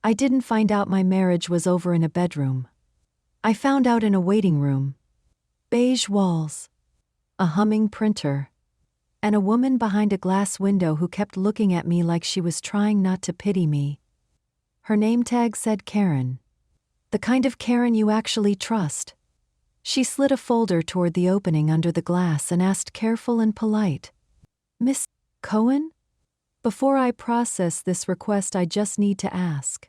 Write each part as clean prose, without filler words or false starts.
I didn't find out my marriage was over in a bedroom. I found out in a waiting room. Beige walls, a humming printer, and a woman behind a glass window who kept looking at me like she was trying not to pity me. Her name tag said Karen. The kind of Karen you actually trust. She slid a folder toward the opening under the glass and asked, careful and polite, "Miss Cohen?" Before I process this request, I just need to ask.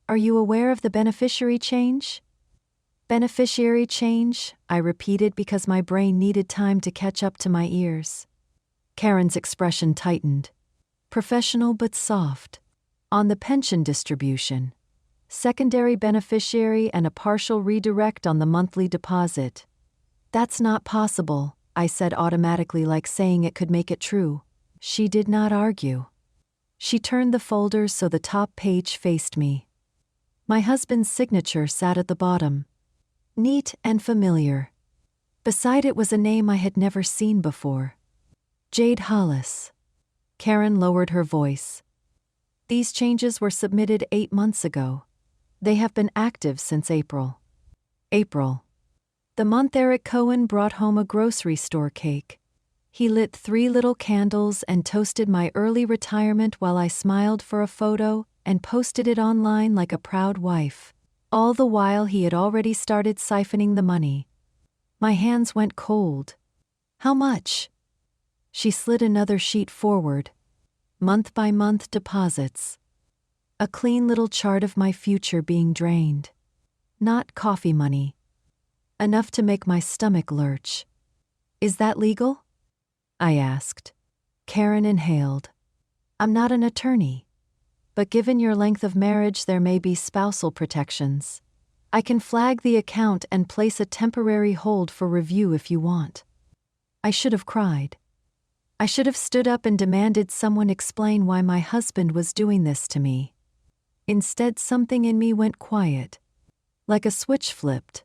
Are you aware of the beneficiary change? Beneficiary change, I repeated because my brain needed time to catch up to my ears. Karen's expression tightened. Professional but soft. On the pension distribution. Secondary beneficiary and a partial redirect on the monthly deposit. That's not possible, I said automatically, like saying it could make it true. She did not argue. She turned the folder so the top page faced me. My husband's signature sat at the bottom. Neat and familiar. Beside it was a name I had never seen before. Jade Hollis. Karen lowered her voice. These changes were submitted 8 months ago. They have been active since April. April. The month Eric Cohen brought home a grocery store cake. He lit 3 little candles and toasted my early retirement while I smiled for a photo and posted it online like a proud wife. All the while he had already started siphoning the money. My hands went cold. How much? She slid another sheet forward. Month-by-month deposits. A clean little chart of my future being drained. Not coffee money. Enough to make my stomach lurch. Is that legal? I asked. Karen inhaled. I'm not an attorney. But given your length of marriage, there may be spousal protections. I can flag the account and place a temporary hold for review if you want. I should have cried. I should have stood up and demanded someone explain why my husband was doing this to me. Instead, something in me went quiet. Like a switch flipped.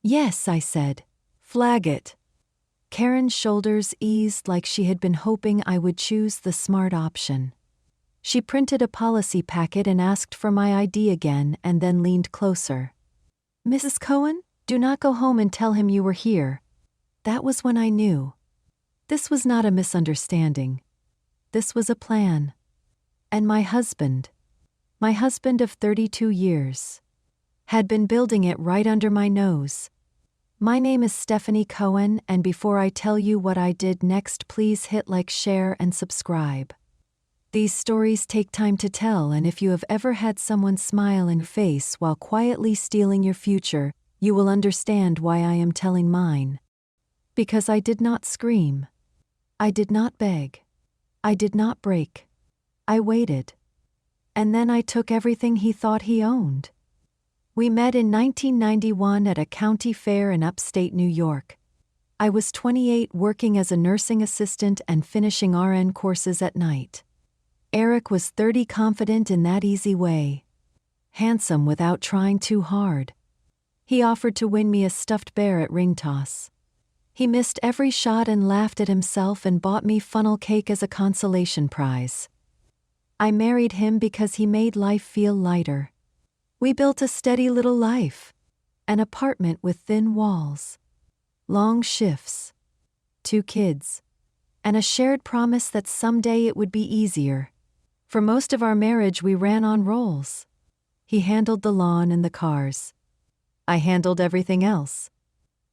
Yes, I said. Flag it. Karen's shoulders eased like she had been hoping I would choose the smart option. She printed a policy packet and asked for my ID again and then leaned closer. Mrs. Cohen, do not go home and tell him you were here. That was when I knew. This was not a misunderstanding. This was a plan. And my husband of 32 years, had been building it right under my nose. My name is Stephanie Cohen, and before I tell you what I did next, please hit like, share, and subscribe. These stories take time to tell, and if you have ever had someone smile in your face while quietly stealing your future, you will understand why I am telling mine. Because I did not scream. I did not beg. I did not break. I waited. And then I took everything he thought he owned. We met in 1991 at a county fair in upstate New York. I was 28, working as a nursing assistant and finishing RN courses at night. Eric was 30, confident in that easy way. Handsome without trying too hard. He offered to win me a stuffed bear at ring toss. He missed every shot and laughed at himself and bought me funnel cake as a consolation prize. I married him because he made life feel lighter. We built a steady little life. An apartment with thin walls. Long shifts. 2 kids. And a shared promise that someday it would be easier. For most of our marriage we ran on rolls. He handled the lawn and the cars. I handled everything else.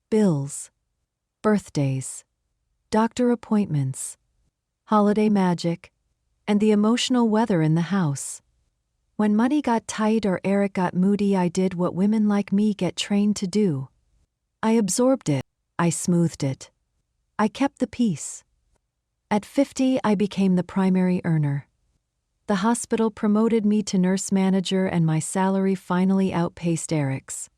Bills. Birthdays. Doctor appointments. Holiday magic. And the emotional weather in the house. When money got tight or Eric got moody, I did what women like me get trained to do. I absorbed it. I smoothed it. I kept the peace. At 50, I became the primary earner. The hospital promoted me to nurse manager and my salary finally outpaced Eric's.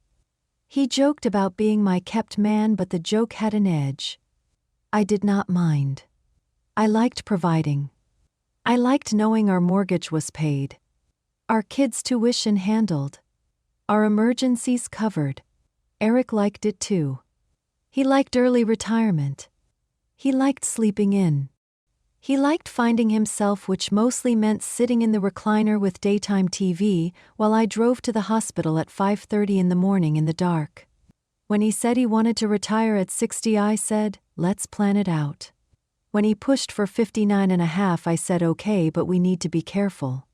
He joked about being my kept man, but the joke had an edge. I did not mind. I liked providing. I liked knowing our mortgage was paid. Our kids' tuition handled. Our emergencies covered. Eric liked it too. He liked early retirement. He liked sleeping in. He liked finding himself, which mostly meant sitting in the recliner with daytime TV while I drove to the hospital at 5:30 in the morning in the dark. When he said he wanted to retire at 60, I said, let's plan it out. When he pushed for 59 and a half, I said okay, but we need to be careful.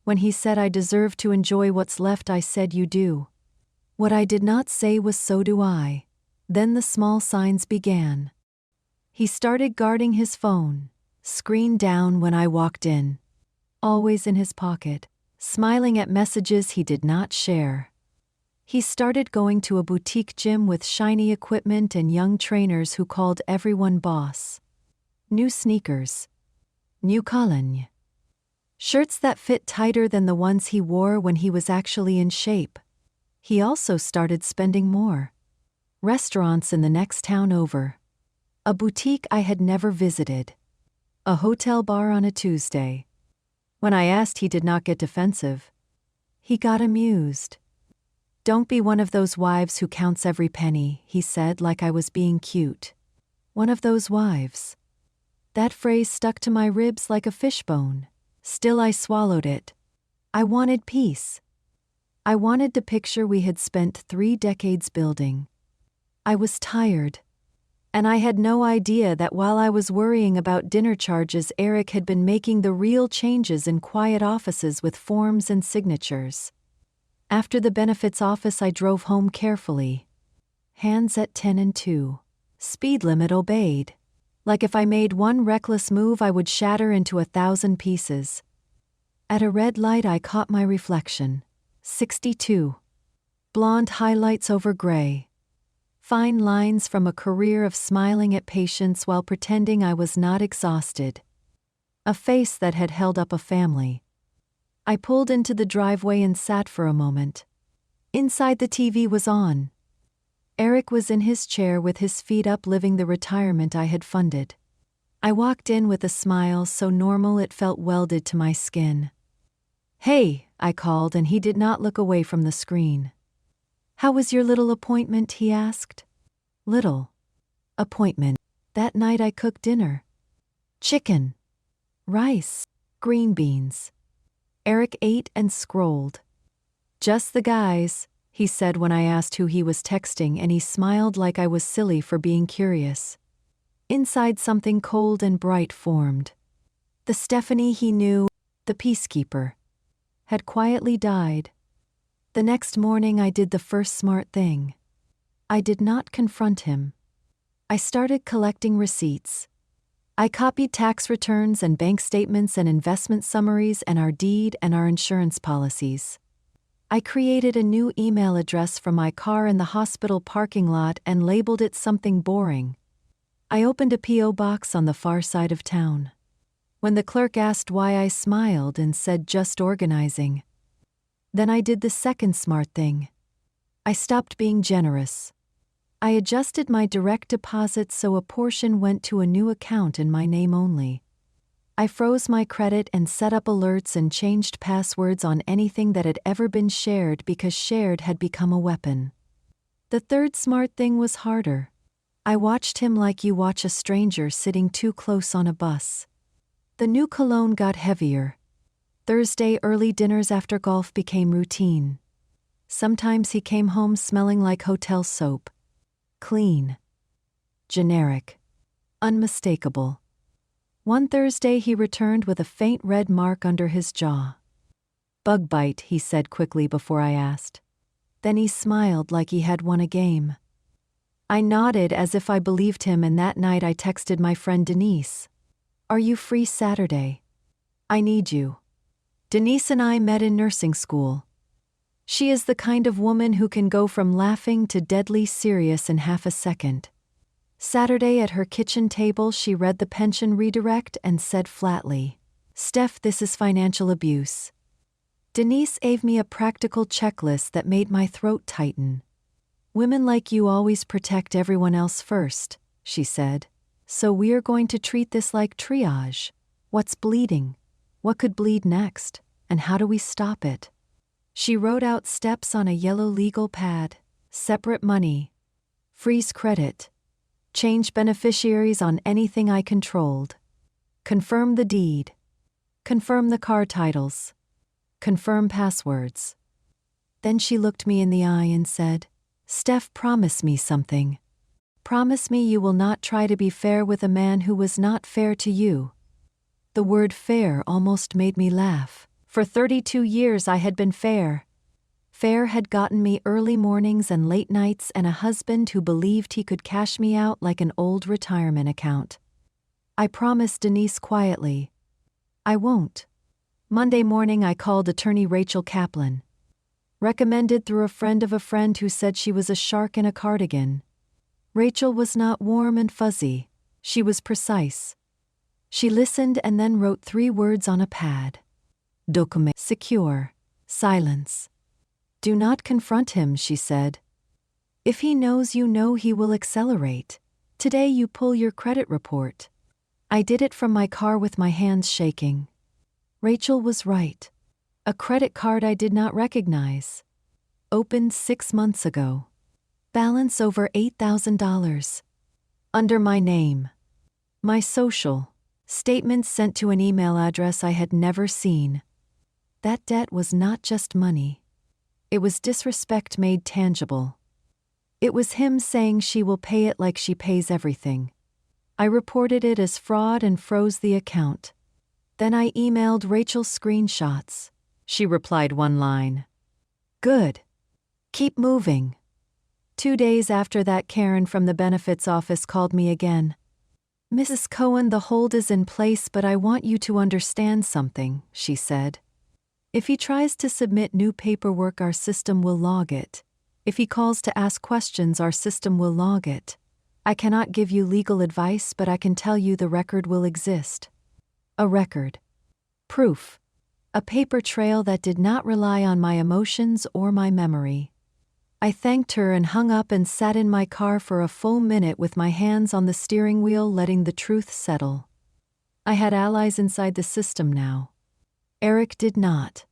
When he said I deserve to enjoy what's left, I said you do. What I did not say was so do I. Then the small signs began. He started guarding his phone, screen down when I walked in, always in his pocket, smiling at messages he did not share. He started going to a boutique gym with shiny equipment and young trainers who called everyone boss. New sneakers. New cologne. Shirts that fit tighter than the ones he wore when he was actually in shape. He also started spending more. Restaurants in the next town over. A boutique I had never visited. A hotel bar on a Tuesday. When I asked, he did not get defensive. He got amused. Don't be one of those wives who counts every penny, he said, like I was being cute. One of those wives. That phrase stuck to my ribs like a fishbone. Still, I swallowed it. I wanted peace. I wanted the picture we had spent 3 decades building. I was tired. And I had no idea that while I was worrying about dinner charges, Eric had been making the real changes in quiet offices with forms and signatures. After the benefits office, I drove home carefully. Hands at 10 and 2. Speed limit obeyed. Like if I made one reckless move, I would shatter into 1,000 pieces. At a red light, I caught my reflection. 62. Blonde highlights over gray. Fine lines from a career of smiling at patients while pretending I was not exhausted. A face that had held up a family. I pulled into the driveway and sat for a moment. Inside, the TV was on. Eric was in his chair with his feet up, living the retirement I had funded. I walked in with a smile so normal it felt welded to my skin. Hey, I called, and he did not look away from the screen. How was your little appointment, he asked. Little appointment. That night I cooked dinner. Chicken. Rice. Green beans. Eric ate and scrolled. Just the guys, he said when I asked who he was texting, and he smiled like I was silly for being curious. Inside, something cold and bright formed. The Stephanie he knew, the peacekeeper, had quietly died. The next morning I did the first smart thing. I did not confront him. I started collecting receipts. I copied tax returns and bank statements and investment summaries and our deed and our insurance policies. I created a new email address from my car in the hospital parking lot and labeled it something boring. I opened a P.O. box on the far side of town. When the clerk asked why, I smiled and said just organizing. Then I did the second smart thing. I stopped being generous. I adjusted my direct deposit so a portion went to a new account in my name only. I froze my credit and set up alerts and changed passwords on anything that had ever been shared because shared had become a weapon. The third smart thing was harder. I watched him like you watch a stranger sitting too close on a bus. The new cologne got heavier. Thursday early dinners after golf became routine. Sometimes he came home smelling like hotel soap. Clean. Generic. Unmistakable. One Thursday he returned with a faint red mark under his jaw. Bug bite, he said quickly before I asked. Then he smiled like he had won a game. I nodded as if I believed him, and that night I texted my friend Denise. Are you free Saturday? I need you. Denise and I met in nursing school. She is the kind of woman who can go from laughing to deadly serious in half a second. Saturday at her kitchen table, she read the pension redirect and said flatly, Steph, this is financial abuse. Denise gave me a practical checklist that made my throat tighten. Women like you always protect everyone else first, she said. So we're going to treat this like triage. What's bleeding? What could bleed next? And how do we stop it? She wrote out steps on a yellow legal pad. Separate money. Freeze credit. Change beneficiaries on anything I controlled. Confirm the deed. Confirm the car titles. Confirm passwords. Then she looked me in the eye and said, "Steph, promise me something. Promise me you will not try to be fair with a man who was not fair to you." The word fair almost made me laugh. For 32 years I had been fair. Fair had gotten me early mornings and late nights and a husband who believed he could cash me out like an old retirement account. I promised Denise quietly, "I won't." Monday morning I called attorney Rachel Kaplan. Recommended through a friend of a friend who said she was a shark in a cardigan. Rachel was not warm and fuzzy. She was precise. She listened and then wrote 3 words on a pad. Document. Secure. Silence. "Do not confront him," she said. "If he knows you know he will accelerate. Today you pull your credit report." I did it from my car with my hands shaking. Rachel was right. A credit card I did not recognize. Opened 6 months ago. Balance over $8,000. Under my name. My social. Statements sent to an email address I had never seen. That debt was not just money. It was disrespect made tangible. It was him saying she will pay it like she pays everything. I reported it as fraud and froze the account. Then I emailed Rachel screenshots. She replied one line. "Good. Keep moving." 2 days after that, Karen from the benefits office called me again. "Mrs. Cohen, the hold is in place, but I want you to understand something," she said. "If he tries to submit new paperwork, our system will log it. If he calls to ask questions, our system will log it. I cannot give you legal advice, but I can tell you the record will exist." A record. Proof. A paper trail that did not rely on my emotions or my memory. I thanked her and hung up and sat in my car for a full minute with my hands on the steering wheel, letting the truth settle. I had allies inside the system now. Eric did not.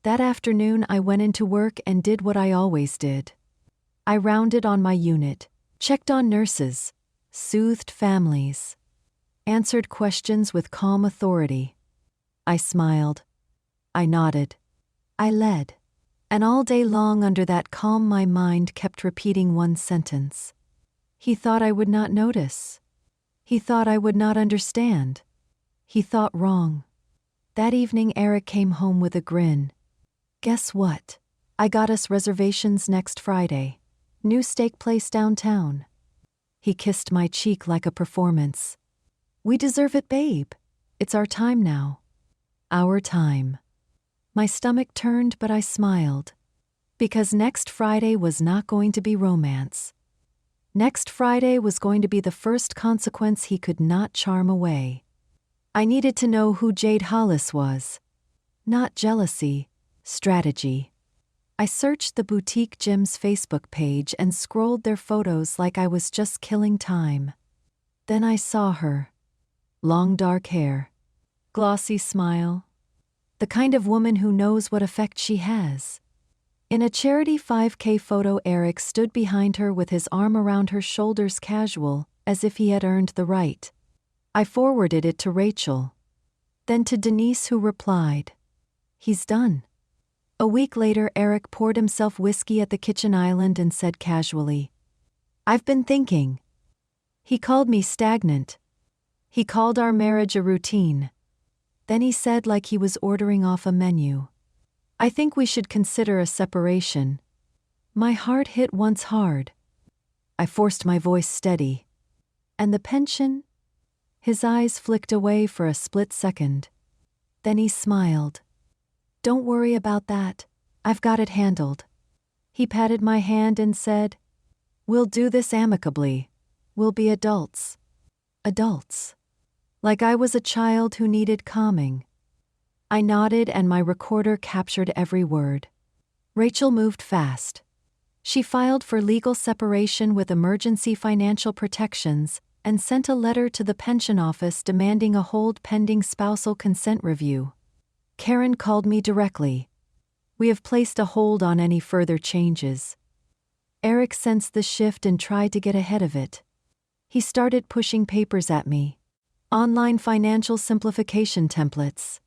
That afternoon I went into work and did what I always did. I rounded on my unit, checked on nurses, soothed families, answered questions with calm authority. I smiled. I nodded. I led. And all day long under that calm my mind kept repeating one sentence. He thought I would not notice. He thought I would not understand. He thought wrong. That evening Eric came home with a grin. "Guess what? I got us reservations next Friday. New steak place downtown." He kissed my cheek like a performance. "We deserve it, babe. It's our time now." Our time. My stomach turned, but I smiled. Because next Friday was not going to be romance. Next Friday was going to be the first consequence he could not charm away. I needed to know who Jade Hollis was. Not jealousy, strategy. I searched the boutique gym's Facebook page and scrolled their photos like I was just killing time. Then I saw her. Long dark hair. Glossy smile. The kind of woman who knows what effect she has. In a charity 5K photo, Eric stood behind her with his arm around her shoulders, casual, as if he had earned the right. I forwarded it to Rachel. Then to Denise, who replied, "He's done." A week later, Eric poured himself whiskey at the kitchen island and said casually, "I've been thinking." He called me stagnant. He called our marriage a routine. Then he said, like he was ordering off a menu, "I think we should consider a separation." My heart hit once hard. I forced my voice steady. "And the pension?" His eyes flicked away for a split second. Then he smiled. "Don't worry about that. I've got it handled." He patted my hand and said, "We'll do this amicably. We'll be adults." Adults. Like I was a child who needed calming. I nodded and my recorder captured every word. Rachel moved fast. She filed for legal separation with emergency financial protections and sent a letter to the pension office demanding a hold pending spousal consent review. Karen called me directly. "We have placed a hold on any further changes." Eric sensed the shift and tried to get ahead of it. He started pushing papers at me. Online financial simplification templates.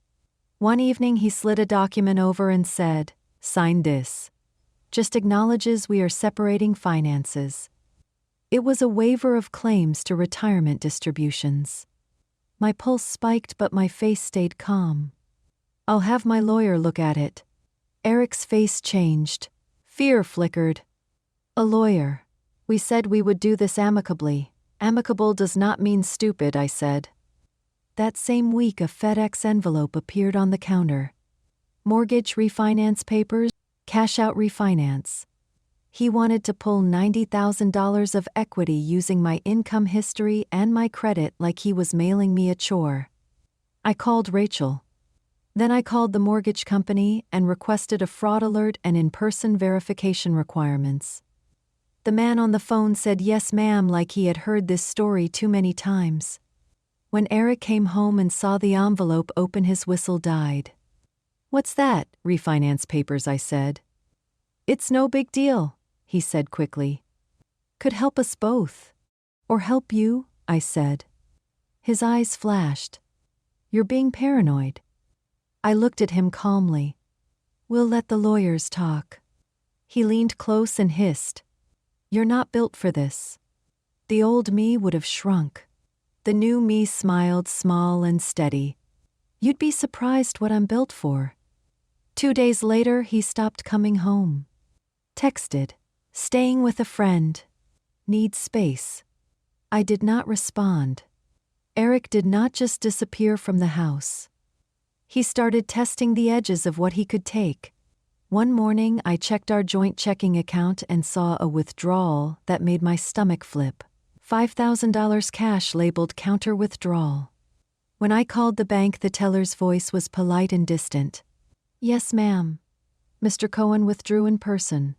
One evening he slid a document over and said, "Sign this." Just acknowledges we are separating finances. It was a waiver of claims to retirement distributions. My pulse spiked but my face stayed calm. "I'll have my lawyer look at it." Eric's face changed. Fear flickered. "A lawyer. We said we would do this amicably." "Amicable does not mean stupid," I said. That same week a FedEx envelope appeared on the counter. Mortgage refinance papers, cash out refinance. He wanted to pull $90,000 of equity using my income history and my credit like he was mailing me a chore. I called Rachel. Then I called the mortgage company and requested a fraud alert and in-person verification requirements. The man on the phone said yes ma'am like he had heard this story too many times. When Eric came home and saw the envelope open, his whistle died. "What's that?" "Refinance papers," I said. "It's no big deal," he said quickly. "Could help us both. Or help you," I said. His eyes flashed. "You're being paranoid." I looked at him calmly. "We'll let the lawyers talk." He leaned close and hissed, "You're not built for this." The old me would have shrunk. The new me smiled, small and steady. "You'd be surprised what I'm built for." 2 days later, he stopped coming home. Texted, "Staying with a friend. Needs space." I did not respond. Eric did not just disappear from the house. He started testing the edges of what he could take. One morning, I checked our joint checking account and saw a withdrawal that made my stomach flip. $5,000 cash labeled counter withdrawal. When I called the bank, the teller's voice was polite and distant. "Yes, ma'am. Mr. Cohen withdrew in person."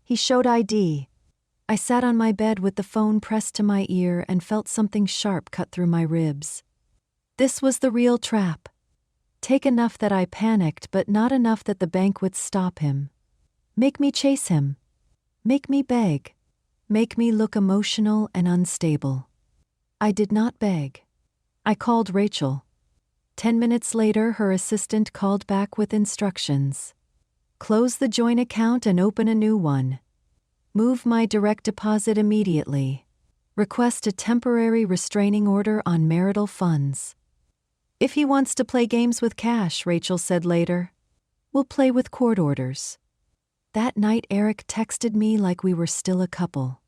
He showed ID. I sat on my bed with the phone pressed to my ear and felt something sharp cut through my ribs. This was the real trap. Take enough that I panicked, but not enough that the bank would stop him. Make me chase him. Make me beg. Make me look emotional and unstable. I did not beg. I called Rachel. 10 minutes later, her assistant called back with instructions. Close the joint account and open a new one. Move my direct deposit immediately. Request a temporary restraining order on marital funds. If he wants to play games with cash, Rachel said later, we'll play with court orders. That night, Eric texted me like we were still a couple.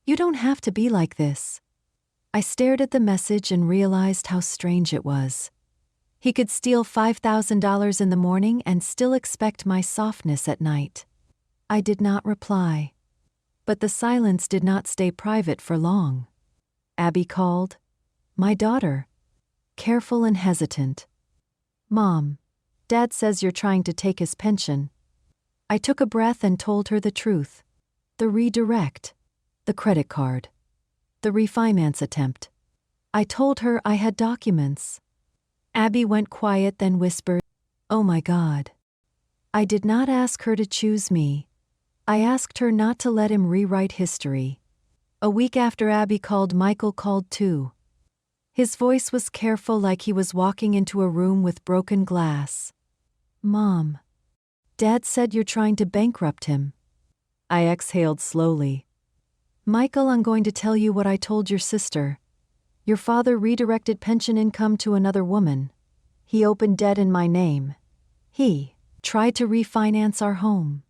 "You don't have to be like this." I stared at the message and realized how strange it was. He could steal $5,000 in the morning and still expect my softness at night. I did not reply. But the silence did not stay private for long. Abby called. My daughter. Careful and hesitant. "Mom, Dad says you're trying to take his pension." I took a breath and told her the truth. The redirect. The credit card. The refinance attempt. I told her I had documents. Abby went quiet, then whispered, "Oh my God." I did not ask her to choose me. I asked her not to let him rewrite history. A week after Abby called, Michael called too. His voice was careful, like he was walking into a room with broken glass. "Mom, Dad said you're trying to bankrupt him." I exhaled slowly. "Michael, I'm going to tell you what I told your sister. Your father redirected pension income to another woman. He opened debt in my name. He tried to refinance our home.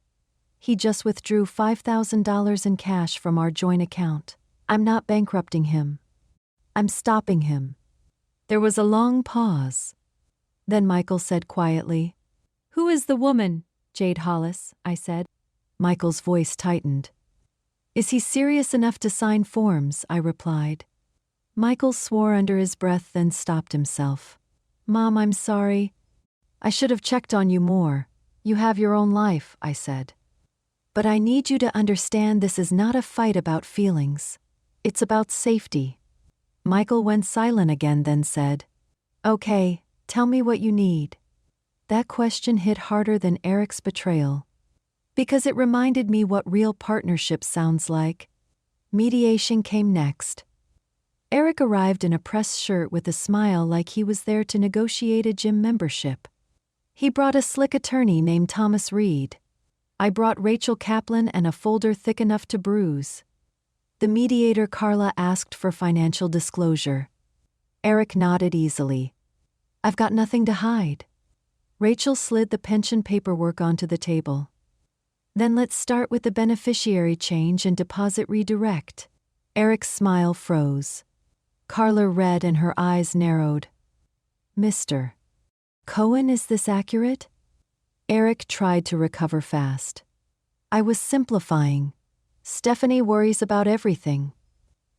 He just withdrew $5,000 in cash from our joint account. I'm not bankrupting him. I'm stopping him." There was a long pause. Then Michael said quietly, "Who is the woman?" "Jade Hollis," I said. Michael's voice tightened. "Is he serious enough to sign forms?" I replied. Michael swore under his breath, then stopped himself. "Mom, I'm sorry. I should have checked on you more. You have your own life," I said. "But I need you to understand this is not a fight about feelings. It's about safety." Michael went silent again, then said, "Okay, tell me what you need." That question hit harder than Eric's betrayal. Because it reminded me what real partnership sounds like. Mediation came next. Eric arrived in a pressed shirt with a smile like he was there to negotiate a gym membership. He brought a slick attorney named Thomas Reed. I brought Rachel Kaplan and a folder thick enough to bruise. The mediator Carla asked for financial disclosure. Eric nodded easily. I've got nothing to hide. Rachel slid the pension paperwork onto the table. Then let's start with the beneficiary change and deposit redirect. Eric's smile froze. Carla read and her eyes narrowed. Mr. Cohen, is this accurate? Eric tried to recover fast. I was simplifying. Stephanie worries about everything.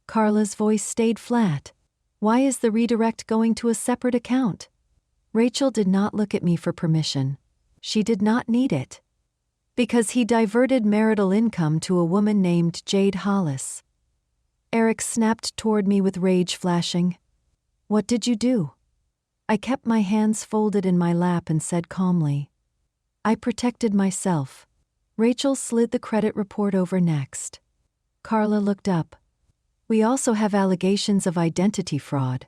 Carla's voice stayed flat. Why is the redirect going to a separate account? Rachel did not look at me for permission. She did not need it. Because he diverted marital income to a woman named Jade Hollis. Eric snapped toward me with rage flashing. What did you do? I kept my hands folded in my lap and said calmly. I protected myself. Rachel slid the credit report over next. Carla looked up. We also have allegations of identity fraud.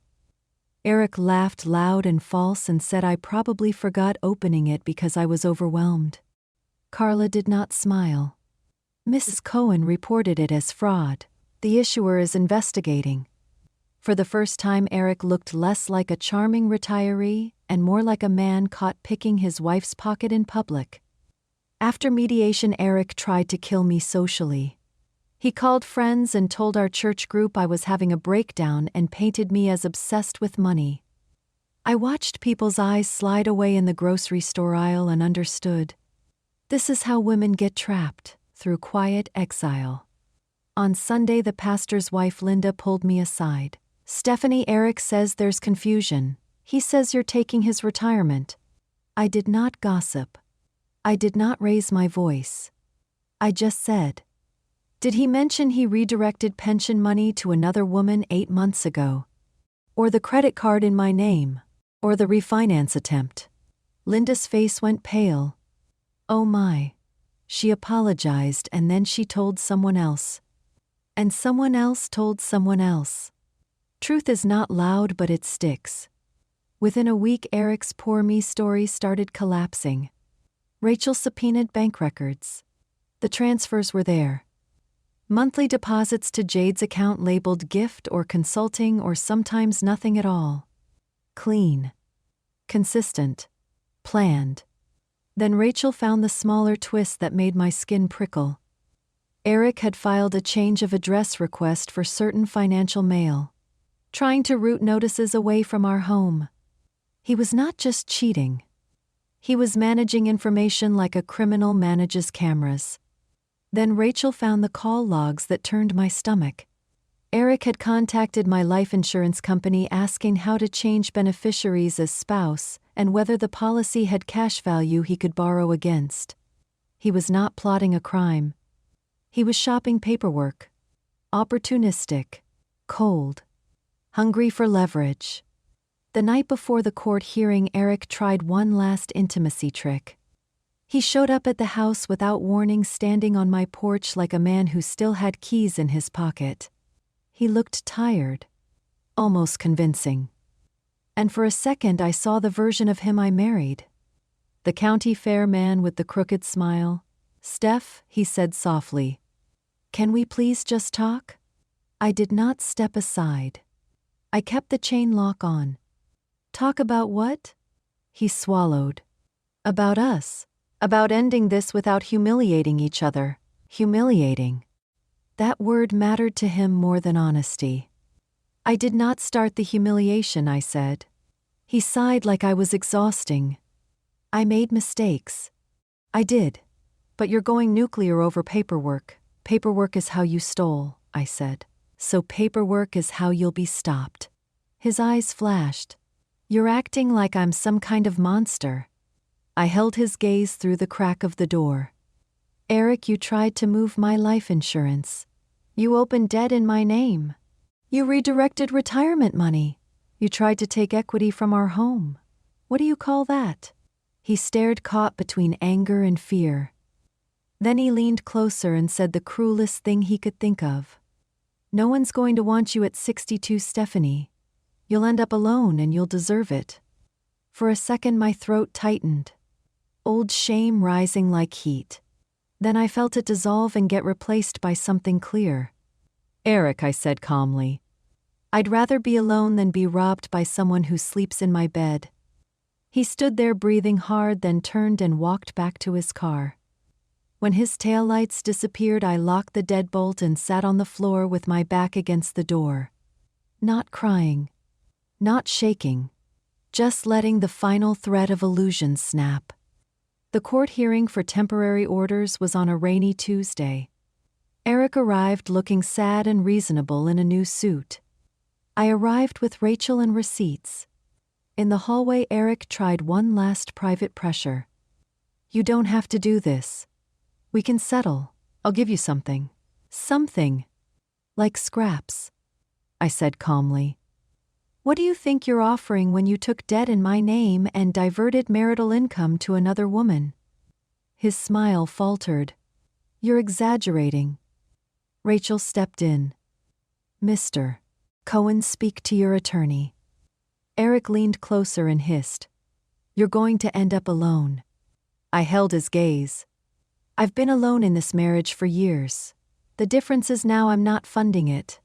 Eric laughed loud and false and said I probably forgot opening it because I was overwhelmed. Carla did not smile. Mrs. Cohen reported it as fraud. The issuer is investigating. For the first time, Eric looked less like a charming retiree and more like a man caught picking his wife's pocket in public. After mediation, Eric tried to kill me socially. He called friends and told our church group I was having a breakdown and painted me as obsessed with money. I watched people's eyes slide away in the grocery store aisle and understood. This is how women get trapped, through quiet exile. On Sunday, the pastor's wife Linda pulled me aside. Stephanie, Eric says there's confusion. He says you're taking his retirement. I did not gossip. I did not raise my voice. I just said, did he mention he redirected pension money to another woman 8 months ago? Or the credit card in my name? Or the refinance attempt? Linda's face went pale. Oh my. She apologized and then she told someone else. And someone else told someone else. Truth is not loud, but it sticks. Within a week, Eric's poor me story started collapsing. Rachel subpoenaed bank records. The transfers were there. Monthly deposits to Jade's account labeled gift or consulting or sometimes nothing at all. Clean. Consistent. Planned. Then Rachel found the smaller twist that made my skin prickle. Eric had filed a change of address request for certain financial mail, trying to route notices away from our home. He was not just cheating. He was managing information like a criminal manages cameras. Then Rachel found the call logs that turned my stomach. Eric had contacted my life insurance company asking how to change beneficiaries as spouse and whether the policy had cash value he could borrow against. He was not plotting a crime. He was shopping paperwork. Opportunistic. Cold. Hungry for leverage. The night before the court hearing, Eric tried one last intimacy trick. He showed up at the house without warning, standing on my porch like a man who still had keys in his pocket. He looked tired. Almost convincing. And for a second I saw the version of him I married. The county fair man with the crooked smile. Steph, he said softly. Can we please just talk? I did not step aside. I kept the chain lock on. Talk about what? He swallowed. About us. About ending this without humiliating each other. Humiliating. That word mattered to him more than honesty. I did not start the humiliation, I said. He sighed like I was exhausting. I made mistakes. I did. But you're going nuclear over paperwork. Paperwork is how you stole, I said. So paperwork is how you'll be stopped. His eyes flashed. You're acting like I'm some kind of monster. I held his gaze through the crack of the door. Eric, you tried to move my life insurance. You opened debt in my name. You redirected retirement money. You tried to take equity from our home. What do you call that? He stared, caught between anger and fear. Then he leaned closer and said the cruelest thing he could think of. No one's going to want you at 62, Stephanie. You'll end up alone and you'll deserve it. For a second my throat tightened. Old shame rising like heat. Then I felt it dissolve and get replaced by something clear. Eric, I said calmly. I'd rather be alone than be robbed by someone who sleeps in my bed. He stood there breathing hard, then turned and walked back to his car. When his taillights disappeared, I locked the deadbolt and sat on the floor with my back against the door. Not crying. Not shaking. Just letting the final thread of illusion snap. The court hearing for temporary orders was on a rainy Tuesday. Eric arrived looking sad and reasonable in a new suit. I arrived with Rachel and receipts. In the hallway, Eric tried one last private pressure. You don't have to do this. We can settle. I'll give you something. Something. Like scraps. I said calmly. What do you think you're offering when you took debt in my name and diverted marital income to another woman? His smile faltered. You're exaggerating. Rachel stepped in. Mr. Cohen, speak to your attorney. Eric leaned closer and hissed. You're going to end up alone. I held his gaze. I've been alone in this marriage for years. The difference is now I'm not funding it.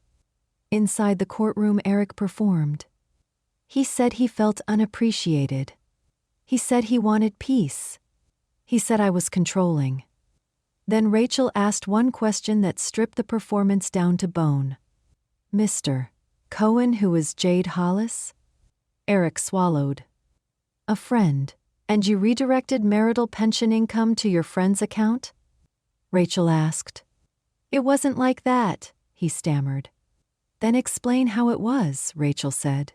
Inside the courtroom, Eric performed. He said he felt unappreciated. He said he wanted peace. He said I was controlling. Then Rachel asked one question that stripped the performance down to bone. Mr. Cohen, who is Jade Hollis? Eric swallowed. A friend. And you redirected marital pension income to your friend's account? Rachel asked. It wasn't like that, he stammered. Then explain how it was, Rachel said.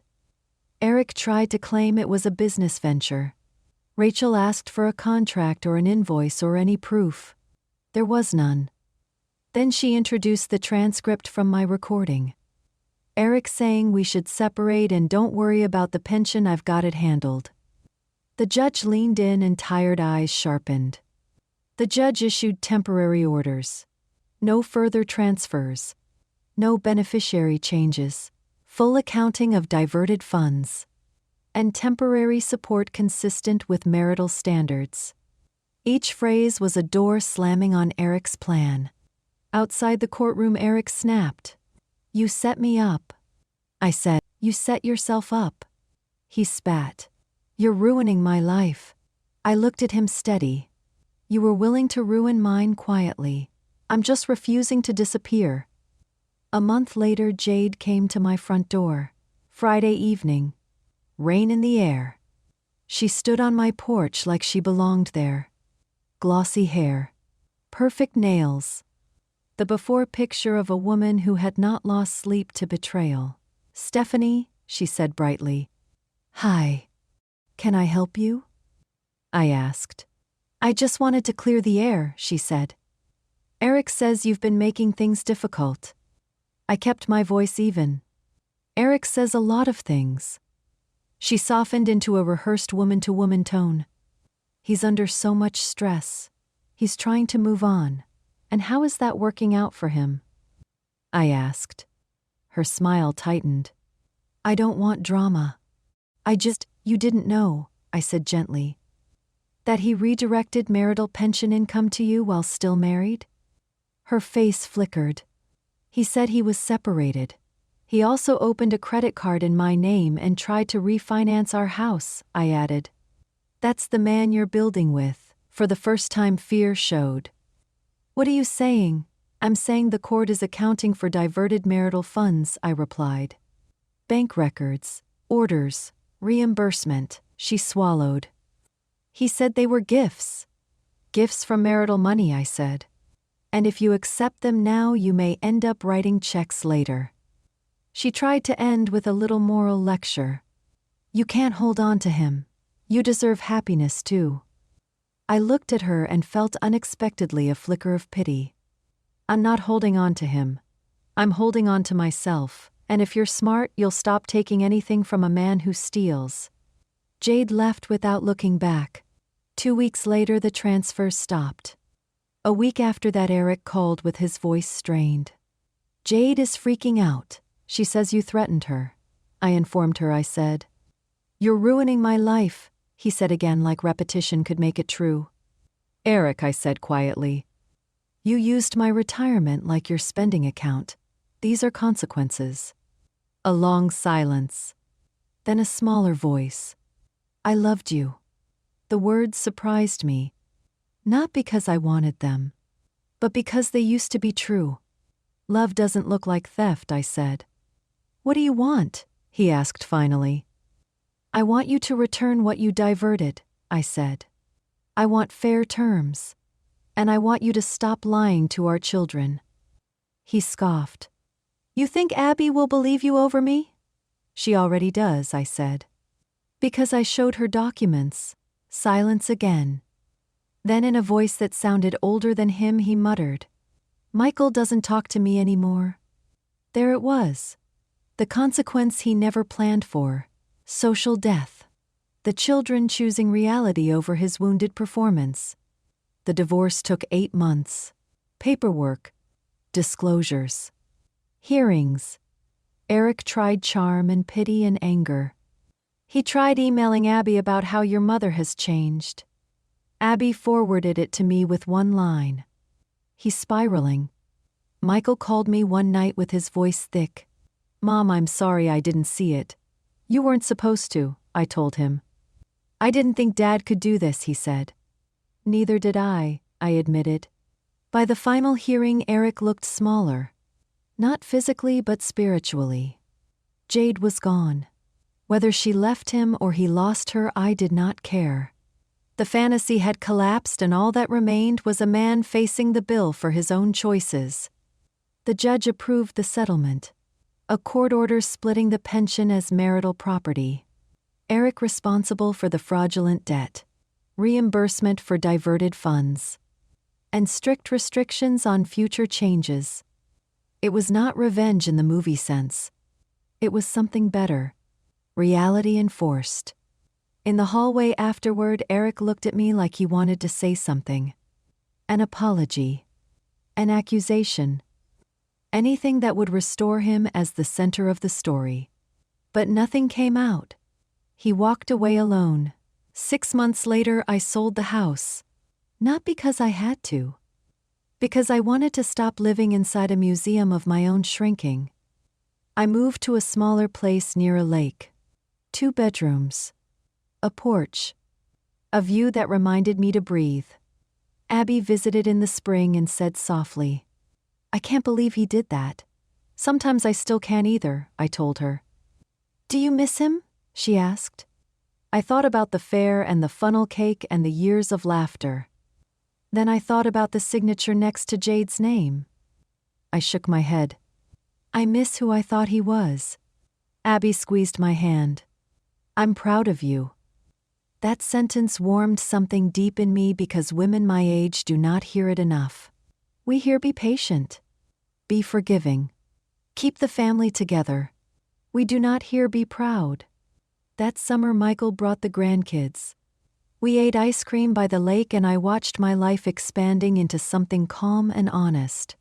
Eric tried to claim it was a business venture. Rachel asked for a contract or an invoice or any proof. There was none. Then she introduced the transcript from my recording. Eric saying we should separate and don't worry about the pension, I've got it handled. The judge leaned in and tired eyes sharpened. The judge issued temporary orders. No further transfers. No beneficiary changes. Full accounting of diverted funds. And temporary support consistent with marital standards. Each phrase was a door slamming on Eric's plan. Outside the courtroom, Eric snapped. You set me up. I said, you set yourself up. He spat. You're ruining my life. I looked at him steady. You were willing to ruin mine quietly. I'm just refusing to disappear. A month later, Jade came to my front door. Friday evening. Rain in the air. She stood on my porch like she belonged there. Glossy hair. Perfect nails. The before picture of a woman who had not lost sleep to betrayal. Stephanie, she said brightly. Hi. Can I help you? I asked. I just wanted to clear the air, she said. Eric says you've been making things difficult. I kept my voice even. Eric says a lot of things. She softened into a rehearsed woman-to-woman tone. He's under so much stress. He's trying to move on. And how is that working out for him? I asked. Her smile tightened. I don't want drama. You didn't know, I said gently. That he redirected marital pension income to you while still married? Her face flickered. He said he was separated. He also opened a credit card in my name and tried to refinance our house, I added. That's the man you're building with. For the first time, fear showed. What are you saying? I'm saying the court is accounting for diverted marital funds, I replied. Bank records, orders, reimbursement, she swallowed. He said they were gifts. Gifts from marital money, I said. And if you accept them now, you may end up writing checks later. She tried to end with a little moral lecture. You can't hold on to him. You deserve happiness too. I looked at her and felt unexpectedly a flicker of pity. I'm not holding on to him. I'm holding on to myself. And if you're smart, you'll stop taking anything from a man who steals. Jade left without looking back. 2 weeks later, the transfers stopped. A week after that, Eric called with his voice strained. Jade is freaking out. She says you threatened her. I informed her, I said. You're ruining my life, he said again like repetition could make it true. Eric, I said quietly. You used my retirement like your spending account. These are consequences. A long silence. Then a smaller voice. I loved you. The words surprised me. Not because I wanted them, but because they used to be true. Love doesn't look like theft, I said. What do you want? He asked finally. I want you to return what you diverted, I said. I want fair terms. And I want you to stop lying to our children. He scoffed. You think Abby will believe you over me? She already does, I said. Because I showed her documents. Silence again. Then in a voice that sounded older than him, he muttered, Michael doesn't talk to me anymore. There it was. The consequence he never planned for. Social death. The children choosing reality over his wounded performance. The divorce took 8 months. Paperwork. Disclosures. Hearings. Eric tried charm and pity and anger. He tried emailing Abby about how your mother has changed. Abby forwarded it to me with one line. He's spiraling. Michael called me one night with his voice thick. Mom, I'm sorry I didn't see it. You weren't supposed to, I told him. I didn't think Dad could do this, he said. Neither did I admitted. By the final hearing, Eric looked smaller. Not physically, but spiritually. Jade was gone. Whether she left him or he lost her, I did not care. The fantasy had collapsed, and all that remained was a man facing the bill for his own choices. The judge approved the settlement. A court order splitting the pension as marital property. Eric responsible for the fraudulent debt. Reimbursement for diverted funds. And strict restrictions on future changes. It was not revenge in the movie sense. It was something better. Reality enforced. In the hallway afterward, Eric looked at me like he wanted to say something. An apology. An accusation. Anything that would restore him as the center of the story. But nothing came out. He walked away alone. 6 months later, I sold the house. Not because I had to. Because I wanted to stop living inside a museum of my own shrinking. I moved to a smaller place near a lake. 2 bedrooms. A porch. A view that reminded me to breathe. Abby visited in the spring and said softly, I can't believe he did that. Sometimes I still can't either, I told her. Do you miss him? She asked. I thought about the fair and the funnel cake and the years of laughter. Then I thought about the signature next to Jade's name. I shook my head. I miss who I thought he was. Abby squeezed my hand. I'm proud of you. That sentence warmed something deep in me because women my age do not hear it enough. We hear be patient. Be forgiving. Keep the family together. We do not hear be proud. That summer Michael brought the grandkids. We ate ice cream by the lake and I watched my life expanding into something calm and honest.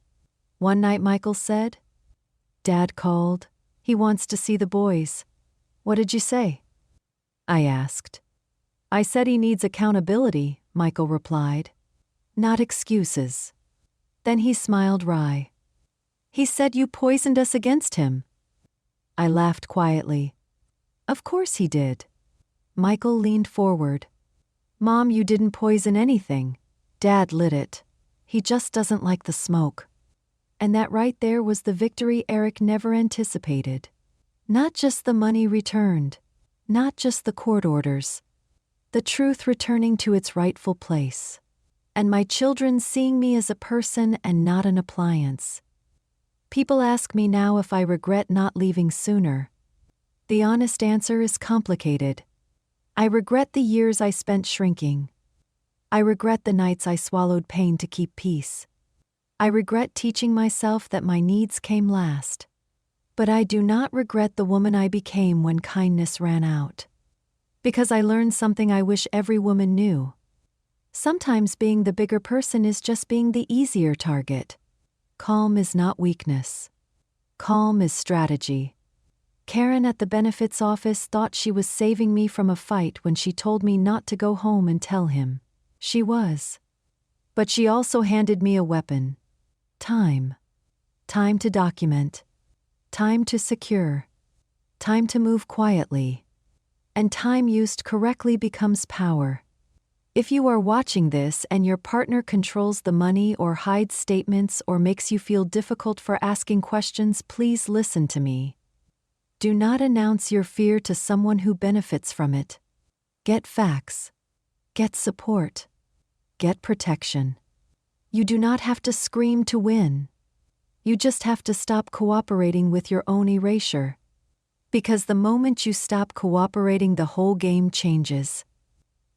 One night Michael said, Dad called. He wants to see the boys. What did you say? I asked. I said he needs accountability, Michael replied. Not excuses. Then he smiled wry. He said you poisoned us against him. I laughed quietly. Of course he did. Michael leaned forward. Mom, you didn't poison anything. Dad lit it. He just doesn't like the smoke. And that right there was the victory Eric never anticipated. Not just the money returned. Not just the court orders. The truth returning to its rightful place. And my children seeing me as a person and not an appliance. People ask me now if I regret not leaving sooner. The honest answer is complicated. I regret the years I spent shrinking. I regret the nights I swallowed pain to keep peace. I regret teaching myself that my needs came last. But I do not regret the woman I became when kindness ran out. Because I learned something I wish every woman knew. Sometimes being the bigger person is just being the easier target. Calm is not weakness. Calm is strategy. Karen at the benefits office thought she was saving me from a fight when she told me not to go home and tell him. She was. But she also handed me a weapon. Time. Time to document. Time to secure. Time to move quietly. And time used correctly becomes power. If you are watching this and your partner controls the money or hides statements or makes you feel difficult for asking questions, please listen to me. Do not announce your fear to someone who benefits from it. Get facts. Get support. Get protection. You do not have to scream to win. You just have to stop cooperating with your own erasure. Because the moment you stop cooperating, the whole game changes.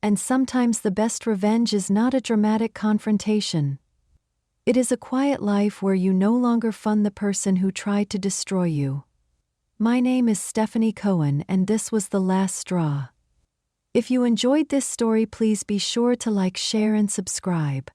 And sometimes the best revenge is not a dramatic confrontation. It is a quiet life where you no longer fund the person who tried to destroy you. My name is Stephanie Cohen, and this was The Last Straw. If you enjoyed this story, please be sure to like, share, and subscribe.